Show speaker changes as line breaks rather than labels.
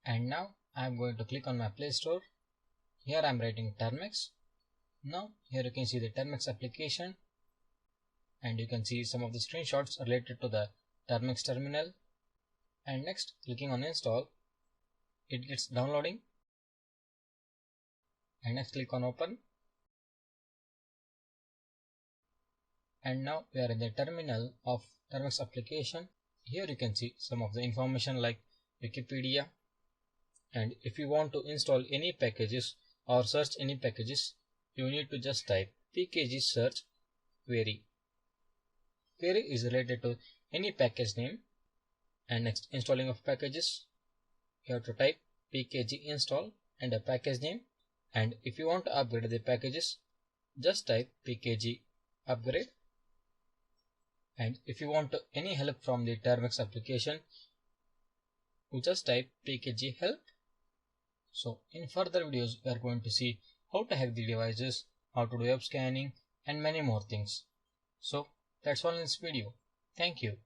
And now I am going to click on my Play Store. Here I am writing Termux. Now here you can see the Termux application, and you can see some of the screenshots related to the Termux terminal. And next, clicking on install, it gets downloading. And next click on open. And now we are in the terminal of Termux application. Here you can see some of the information like Wikipedia. And if you want to install any packages or search any packages, you need to just type pkg search query. Query is related to any package name. And next, installing of packages, you have to type pkg install and a package name. And if you want to upgrade the packages, just type pkg upgrade. And if you want any help from the Termux application, you just type pkg help. So in further videos, we are going to see how to hack the devices, how to do web scanning, and many more things. So that's all in this video. Thank you.